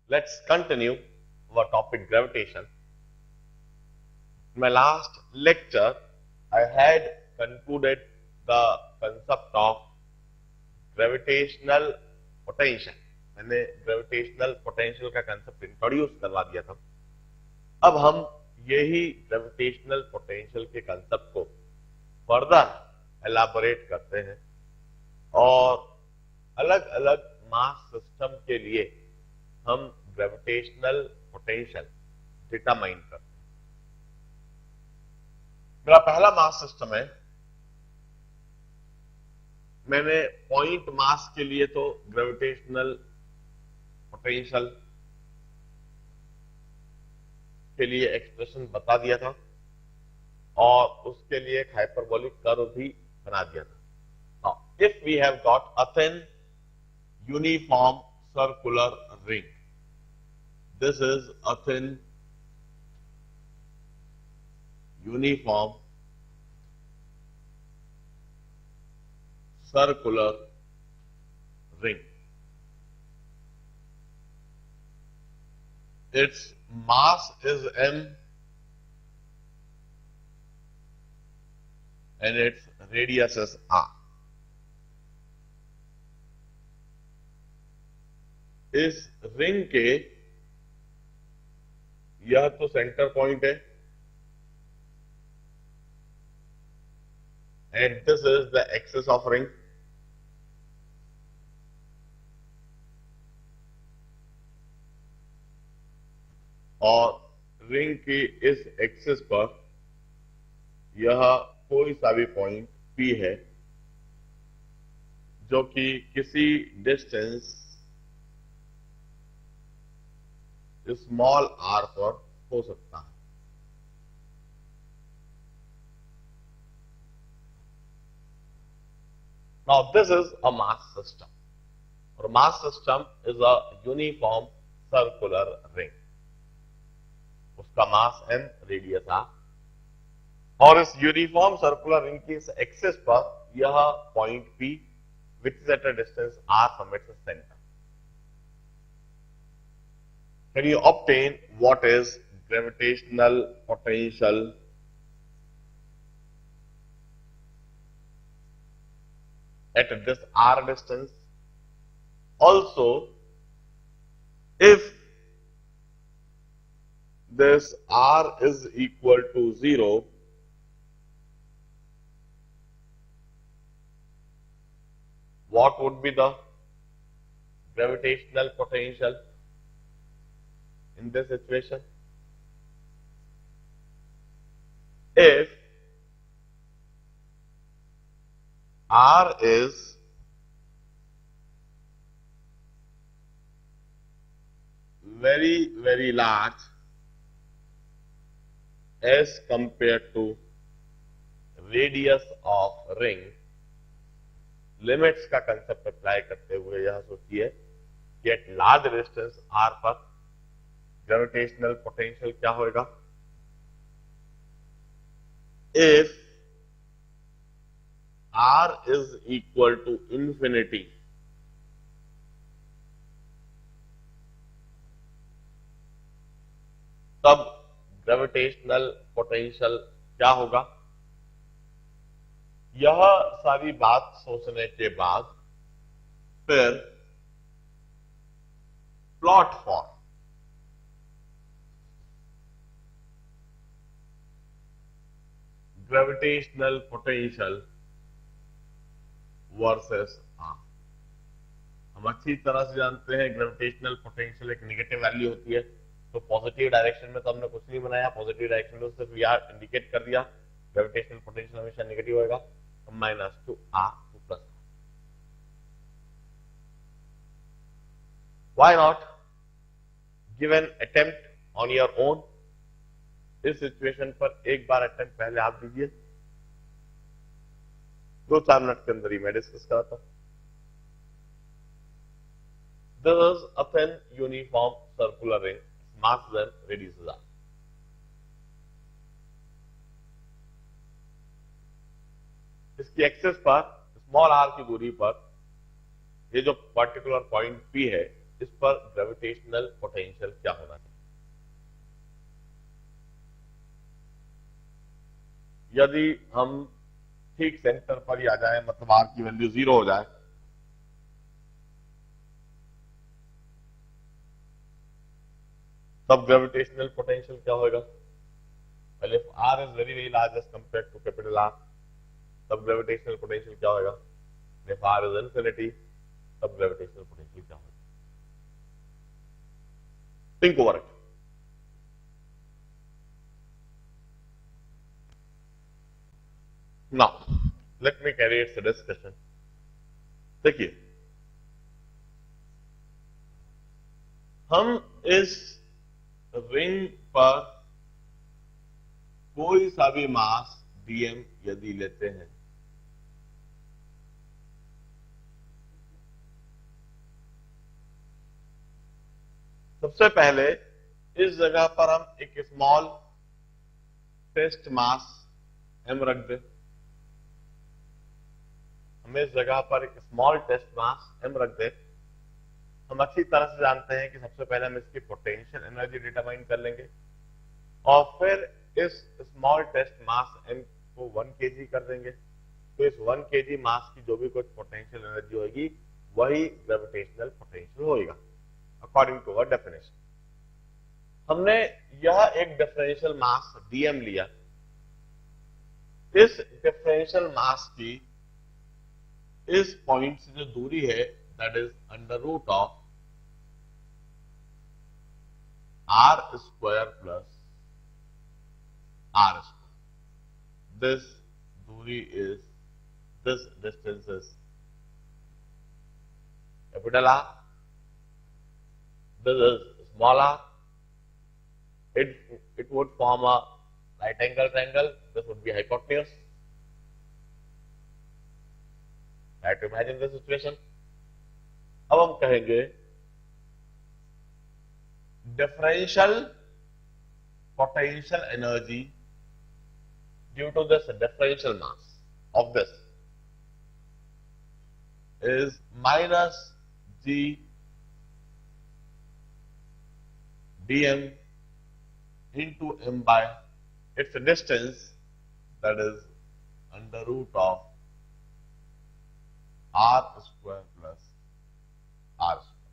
Let's continue our topic gravitation. In my last lecture, I had concluded the concept of gravitational potential. मैंने gravitational potential का concept introduce करवा दिया था. अब हम यही gravitational potential के concept को further elaborate करते हैं और अलग अलग मास सिस्टम के लिए हम ग्रेविटेशनल पोटेंशियल डिटरमाइन करते हैं. मेरा पहला मास सिस्टम है. मैंने पॉइंट मास के लिए तो ग्रेविटेशनल पोटेंशियल के लिए एक्सप्रेशन बता दिया था और उसके लिए एक हाइपरबोलिक कर्व भी बना दिया था. Now, if we have got a thin uniform circular ring, this is a thin uniform circular ring. Its mass is m and its radius is r. इस रिंग के यह तो सेंटर पॉइंट है and this is the axis of ring. और ring की इस axis पर यह कोई सा भी पॉइंट P है जो कि किसी डिस्टेंस स्मॉल r पर हो सकता है. Now this is a mass system. और mass system is a uniform circular ring. उसका मास m, रेडियस r. और इस यूनिफॉर्म सर्कुलर रिंग की इस एक्सिस पर यह point P which is at a distance r from its center. Can you obtain what is gravitational potential at this r distance? Also, if this r is equal to 0, what would be the gravitational potential in this situation? If r is very large as compared to radius of ring, limits का concept apply करते हुए यह सोचिए कि at large distance r पर gravitational potential क्या होगा. If r is equal to infinity, तब ग्रेविटेशनल पोटेंशियल क्या होगा. यह सारी बात सोचने के बाद फिर plot for gravitational potential versus r. हम अच्छी तरह से जानते हैं ग्रेविटेशनल पोटेंशियल एक नेगेटिव वैल्यू होती है. तो पॉजिटिव डायरेक्शन में तो हमने कुछ नहीं बनाया, पॉजिटिव डायरेक्शन में सिर्फ यार इंडिकेट कर दिया. ग्रेविटेशनल पोटेंशियल हमेशा नेगेटिव होगा, minus to r to plus r. Why not give an attempt on your own? इस सिचुएशन पर एक बार अटेम्प्ट पहले आप दीजिए, 2-4 मिनट के अंदर ही मैं डिस्कस कराता हूं. This is a thin uniform circular ring, mass then radius r. इसकी एक्सिस पर स्मॉल r की दूरी पर ये जो पर्टिकुलर पॉइंट P है, इस पर ग्रेविटेशनल पोटेंशियल क्या होना चाहिए। यदि हम ठीक सेंटर पर ही आ जाए, मतलब आर की वैल्यू 0 हो जाए, तब ग्रेविटेशनल पोटेंशियल क्या होगा। पहले r is very very large as compare to capital R, तब ग्रेविटेशनल पोटेंशियल क्या होगा। इफ आर इज इन्फिनिटी, तब ग्रेविटेशनल पोटेंशियल क्या होगा। Think over it. Now let me carry its discussion. देखिए, हम इस रिंग पर कोई सा भी मास डीएम यदि लेते हैं, सबसे पहले इस जगह पर हम एक स्मॉल टेस्ट मास एम रख दें। हम इस जगह पर एक स्मॉल टेस्ट मास एम रख दें। हम अच्छी तरह से जानते हैं कि सबसे पहले हम इसकी पोटेंशियल एनर्जी डिटरमाइन कर लेंगे और फिर इस स्मॉल टेस्ट मास एम को 1 kg कर देंगे। तो इस 1 kg मास की जो भी कुछ पोटेंशियल एनर्जी होगी वही ग्रेविटेशनल पोटेंशियल होगा अकॉर्डिंग टू अवर डेफिनेशन। हमने यह एक डिफरेंशियल मास डीएम लिया। इस डिफरेंशियल मास की इस पॉइंट से जो दूरी है that is under root of are square plus are square. This दूरी is, this distance is capital R, this is small r. It would form a right angle triangle. This would be hypotenuse. Try to imagine the situation. अब हम कहेंगे differential potential energy due to this differential mass of this is minus g dm into m by its distance, that is under root of r square plus r square.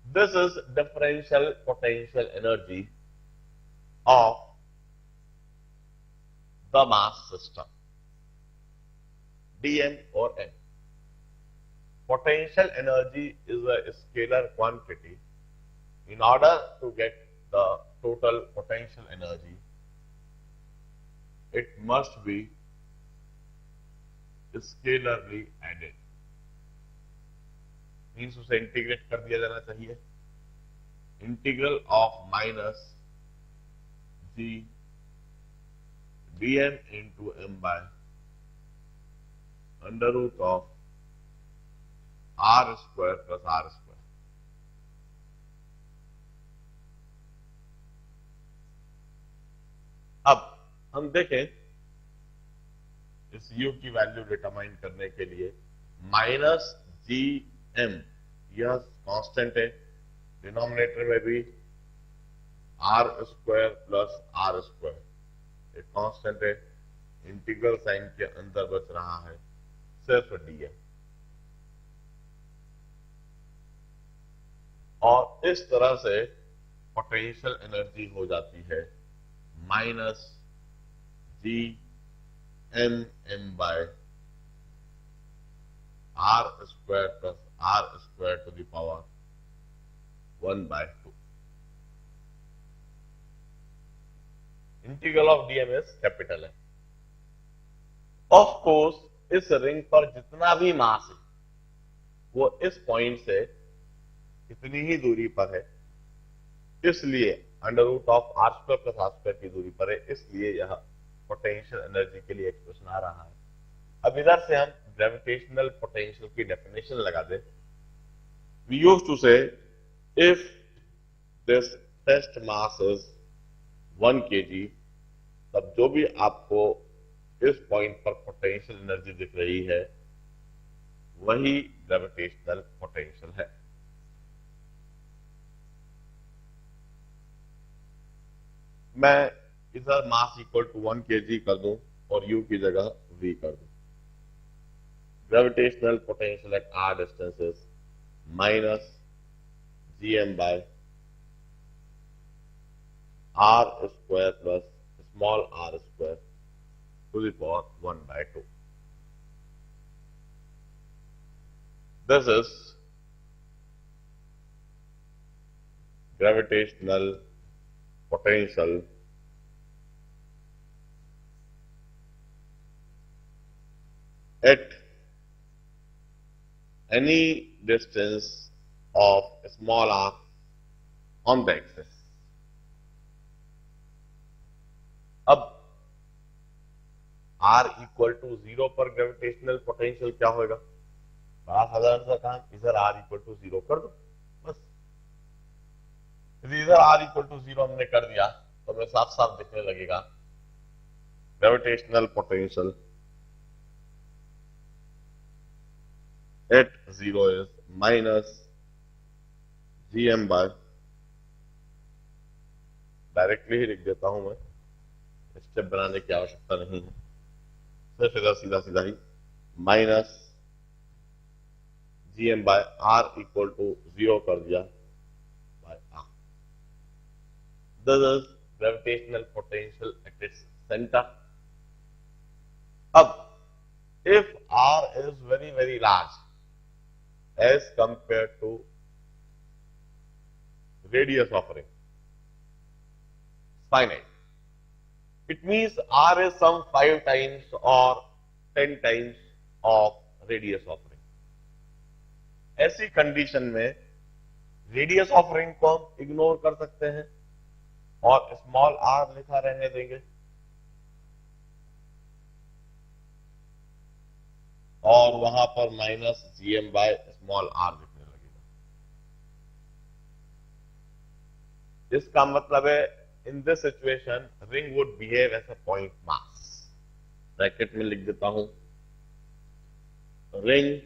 This is differential potential energy of the mass system, dm or m. Potential energy is a scalar quantity. In order to get the total potential energy, it must be scalarly added. Means उसे integrate कर दिया जाना चाहिए। Integral of minus G dm into m by under root of are square plus are square. अब हम देखें इस u की वैल्यू डिटरमाइन करने के लिए माइनस जी एम, यह कांस्टेंट है, डिनोमिनेटर में भी r square plus are square एक कांस्टेंट है, इंटीग्रल साइन के अंदर बच रहा है सिर्फ डीएम। और इस तरह से पोटेंशियल एनर्जी हो जाती है minus G M m by r square plus are square to the power 1/2। Integral of dm is capital है। ऑफ कोर्स इस रिंग पर जितना भी मास है वो इस पॉइंट से इतनी ही दूरी पर है, इसलिए under root of are square plus are square की दूरी पर है, इसलिए यह पोटेंशियल एनर्जी के लिए एक्सप्रेशन आ रहा है। अब इधर से हम ग्रेविटेशनल पोटेंशियल की डेफिनेशन लगा दें। We used to say if this test mass is 1 kg, तब जो भी आपको इस पॉइंट पर पोटेंशियल एनर्जी दिख रही है वही ग्रेविटेशनल पोटेंशियल है। मैं इधर मास इक्वल टू 1 kg कर दूं और u की जगह v कर दूं। Gravitational potential eight r distances minus gm by r square plus small r square to the power 1 by 2. This is gravitational potential at any distance of small r on the axis. अब r equal to 0 पर gravitational potential क्या होगा? बड़ा साधारण सा काम, इधर r equal to 0 कर दो बस। यदि इधर r इक्वल टू 0 हमने कर दिया तो हमें साफ साफ दिखने लगेगा gravitational potential at 0 is minus gm by, directly ही लिख देता हूं मैं, स्टेप बनाने की आवश्यकता नहीं है, सिर्फ इधर सीधा सीधा ही minus gm by r equal to 0 कर दिया by r। This is gravitational potential at its centre. अब if r is very very large as compared to radius of ring, finite, it means r is some 5 times or 10 times of radius of ring. ऐसी condition में radius of ring को हम ignore कर सकते हैं और small r लिखा रहने देंगे और वहां पर minus gm by small r लिखने लगेगा। इसका मतलब है in this situation ring would behave as a point mass. Bracket में लिख देता हूं, ring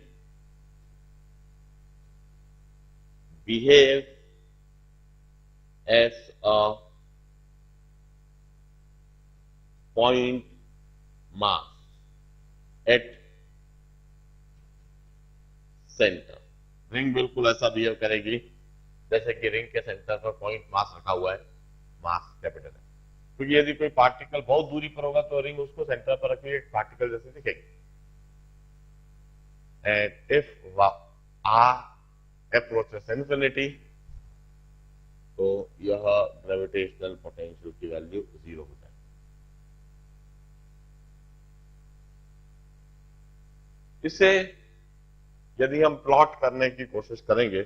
behave as a point mass at centre. Ring बिल्कुल ऐसा बिहेव करेगी जैसे कि रिंग के सेंटर पर पॉइंट मास रखा हुआ है, मास कैपिटल है, क्योंकि यदि कोई पार्टिकल बहुत दूरी पर होगा तो रिंग उसको सेंटर पर रखी एक पार्टिकल जैसे दिखेगी। And if r approaches infinity तो यह ग्रेविटेशनल पोटेंशियल की वैल्यू 0 हो जाएगी। इसे यदि हम प्लॉट करने की कोशिश करेंगे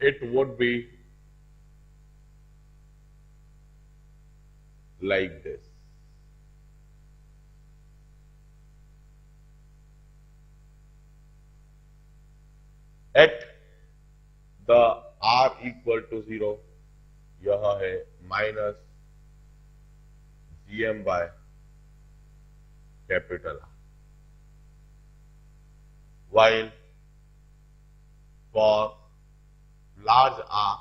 it would be like this. At the r equal to 0 यह है minus gm by capital R, while for large r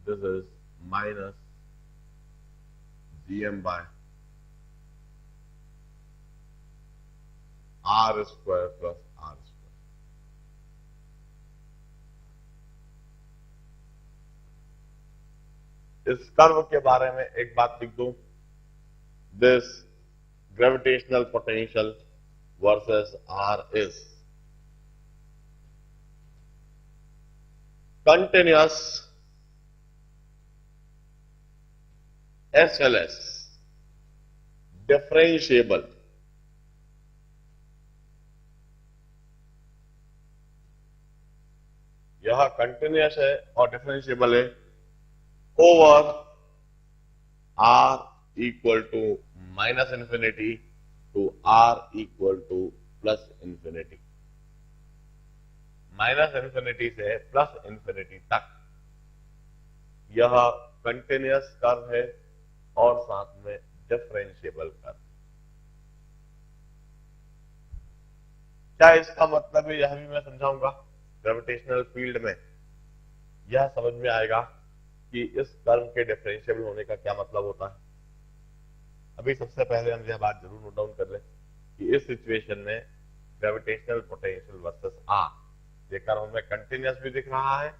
this is minus gm by r square plus r square। इस कर्व के बारे में एक बात लिख दूं, this gravitational potential versus r is continuous SLS differentiable. यह कंटिन्यूअस है और डिफरेंशिएबल है over r equal to minus infinity to r equal to plus infinity. Minus infinity से प्लस इंफिनिटी तक यह कंटिन्यूअस कर्व है और साथ में डिफरेंशिएबल कर्व। क्या इसका मतलब है, यह भी मैं समझाऊंगा। ग्रेविटेशनल फील्ड में यह समझ में आएगा कि इस कर्व के डिफरेंशिएबल होने का क्या मतलब होता है। अभी सबसे पहले हम यह बात जरूर नोट डाउन कर लें कि इस सिचुएशन में ग्रेविटेशनल पोटेंशियल वर्सेस आर, ये कर्व हमें कंटिन्यूअस भी दिख रहा है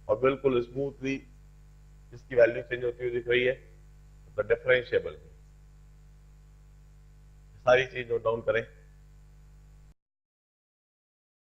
और बिल्कुल स्मूथली इसकी वैल्यू चेंज होती हुई दिख रही है, तो डिफरेंशिएबल है। सारी चीज नोट डाउन करें।